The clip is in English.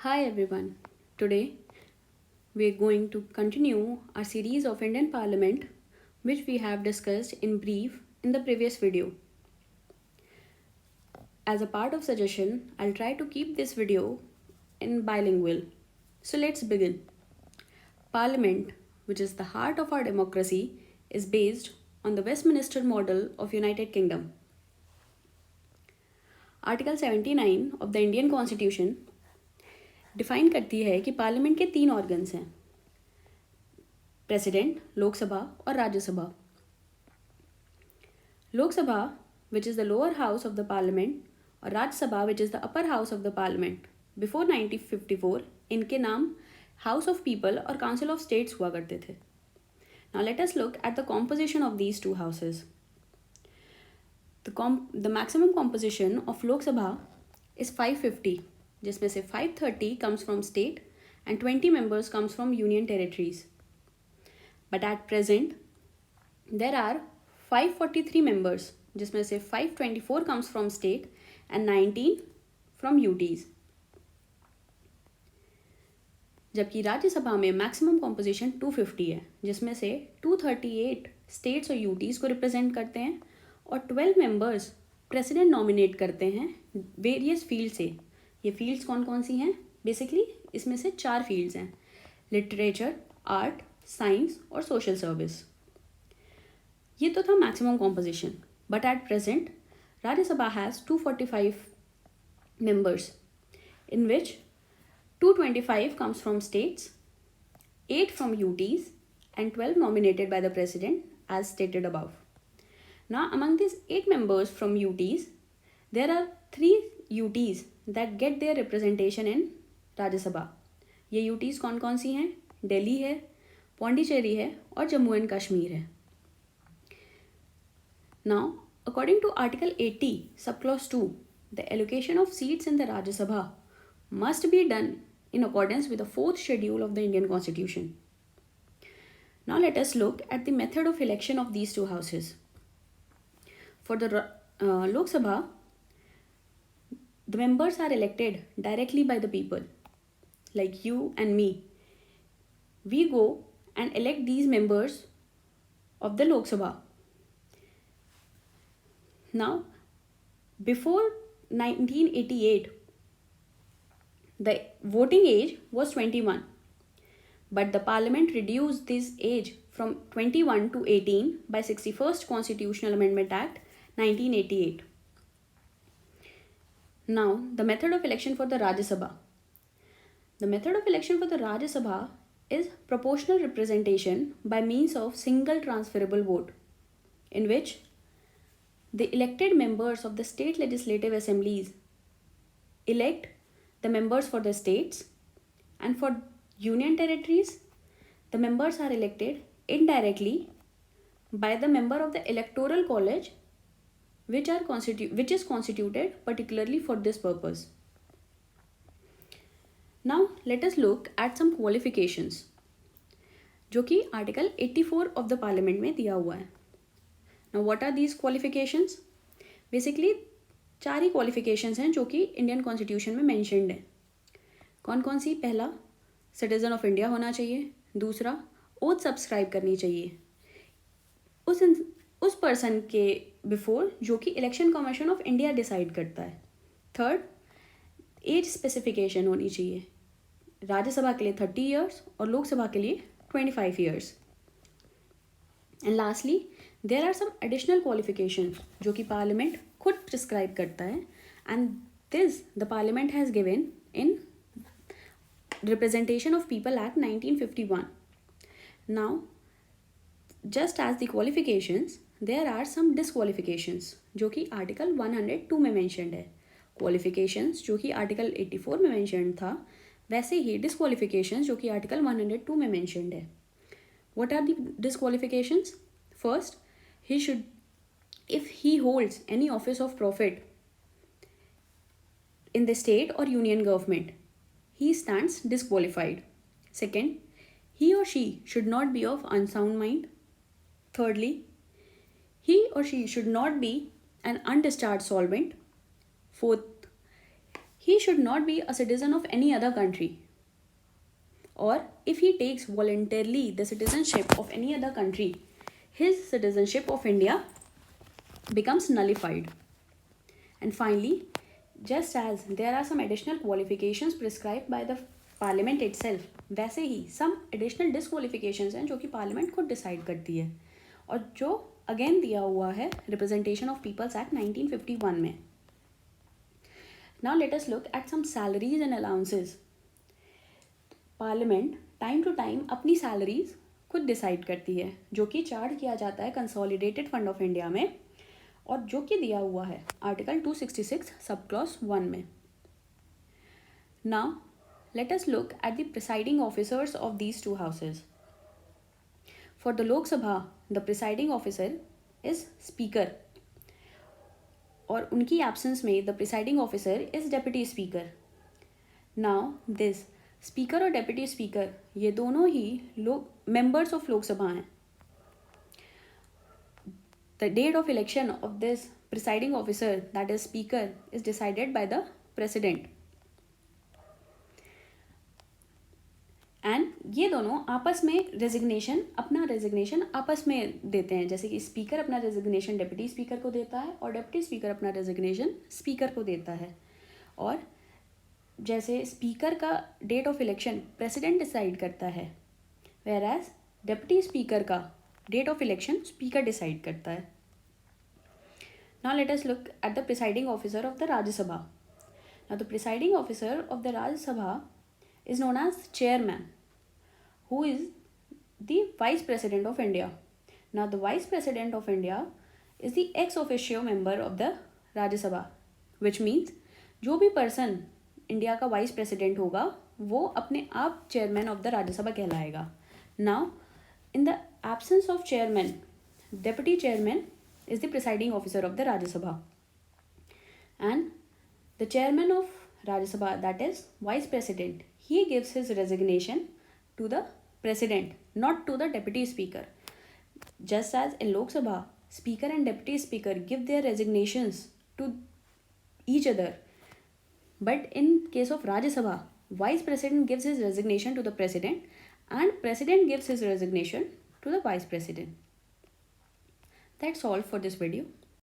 Hi everyone. Today we're going to continue our series of Indian Parliament which we have discussed in brief in the previous video. As a part of suggestion, I'll try to keep this video in bilingual. So let's begin. Parliament, which is the heart of our democracy, is based on the Westminster model of United Kingdom. Article 79 of the Indian Constitution define करती है कि parliament के 3 organs हैं, president, Lok Sabha और Rajya Sabha. Lok Sabha which is the lower house of the parliament और Rajya Sabha which is the upper house of the parliament. Before 1954 इनके नाम house of people और काउंसिल ऑफ स्टेट्स हुआ करते थे. Now let us look at the composition of these two houses. The maximum composition of Lok Sabha is 550, जिसमें से 530 comes from state and 20 members comes from union territories. But at present, there are 543 members, जिसमें से 524 comes from state and 19 from UTs. जबकि राज्यसभा में maximum composition 250 है, जिसमें से 238 states और यूटीज़ को रिप्रेजेंट करते हैं और 12 मेंबर्स प्रेसिडेंट नॉमिनेट करते हैं वेरियस फील्ड से. ये फील्ड्स कौन कौन सी हैं? बेसिकली इसमें से 4 फील्ड्स हैं: लिटरेचर, आर्ट, साइंस और सोशल सर्विस. ये तो था maximum composition. But at present Rajya Sabha has 245 members, in which 225 comes from states, 8 from UTs and 12 nominated by the president as stated above. Now among these 8 members from UTs, there are 3 UTs that get their representation in Rajya Sabha. ये UTs कौन कौन सी हैं? दिल्ली है, पौंडीचेरी है और Jammu and Kashmir है. Now, according to Article 80, Subclause 2, the allocation of seats in the Rajya Sabha must be done in accordance with the 4th schedule of the Indian Constitution. Now let us look at the method of election of these two houses. For the Lok Sabha, the members are elected directly by the people, like you and me. We go and elect these members of the Lok Sabha. Now, before 1988, the voting age was 21, but the parliament reduced this age from 21 to 18 by 61st Constitutional Amendment Act 1988. Now, the method of election for the Rajya Sabha. The method of election for the Rajya Sabha is proportional representation by means of single transferable vote, in which the elected members of the state legislative assemblies elect the members for the states, and for union territories, the members are elected indirectly by the member of the electoral college which is constituted particularly for this purpose. Now let us look at some qualifications जो कि article 84 of the parliament में दिया हुआ है. Now what are these qualifications? Basically 4 he qualifications हैं जो कि Indian constitution में मैंशनड है. कौन कौन सी? पहला, सिटीजन ऑफ इंडिया होना चाहिए. दूसरा, ओथ सब्सक्राइब करनी चाहिए उस पर्सन के बिफोर जो कि election commission of India decide करता है. थर्ड, एज स्पेसिफिकेशन होनी चाहिए. राज्यसभा के लिए 30 ईयर्स और लोकसभा के लिए 25 years. And lastly there are some additional qualification जो कि पार्लियामेंट खुद प्रिस्क्राइब करता है, and this the parliament has given in representation of people act 1951. Now just as the qualifications there are some disqualifications जो कि आर्टिकल 102 में mentioned है. Qualifications जो कि आर्टिकल 84 में मैंशनड था, वैसे ही डिसक्वालिफिकेशंस जो कि आर्टिकल 102 में मैंशनड है. What are the disqualifications? First, if he holds any office of profit in the state or union government, he stands disqualified. Second, he or she should not be of unsound mind. Thirdly, he or she should not be an undischarged solvent. Fourth, he should not be a citizen of any other country, or if he takes voluntarily the citizenship of any other country, his citizenship of India becomes nullified. And finally, just as there are some additional qualifications prescribed by the parliament itself, वैसे ही some additional disqualifications हैं जो कि parliament खुद decide करती है और जो again दिया हुआ है Representation of Peoples Act 1951 में. Now let us look at some salaries and allowances. Parliament time to time अपनी सैलरीज खुद डिसाइड करती है जो कि चार्ज किया जाता है कंसोलिडेटेड फंड ऑफ इंडिया में और जो कि दिया हुआ है आर्टिकल 266 सब क्लॉज 1 में. Now let us look at the presiding officers of these two houses. For the Lok Sabha the presiding officer is speaker और उनकी एब्सेंस में the presiding officer is deputy speaker. Now this speaker और deputy speaker ये दोनों ही लोग members of Lok Sabha हैं. The date of election of this presiding officer that is speaker is decided by the president. And ये दोनों आपस में अपना रेजिग्नेशन आपस में देते हैं. जैसे कि स्पीकर अपना रेजिग्नेशन डेप्यूटी स्पीकर को देता है और डेप्यूटी स्पीकर अपना रेजिग्नेशन स्पीकर को देता है. और जैसे स्पीकर का date of election president decide करता है, वेयर एज डेप्यूटी स्पीकर का date of election speaker decide करता है. Now let us look at the presiding officer of the Rajya Sabha. Now the presiding officer of the Rajya Sabha is known as chairman, who is the vice president of India. Now the vice president of India is the ex officio member of the Rajya Sabha, which means जो भी person India का vice president होगा वो अपने आप chairman of the Rajya Sabha कहलाएगा. Now in the absence of chairman, deputy chairman is the presiding officer of the Rajya Sabha and the chairman of Rajya Sabha, that is vice president, he gives his resignation to the president, not to the deputy speaker. Just as in Lok Sabha, speaker and deputy speaker give their resignations to each other, but in case of Rajya Sabha, vice president gives his resignation to the president and president gives his resignation to the vice president. That's all for this video.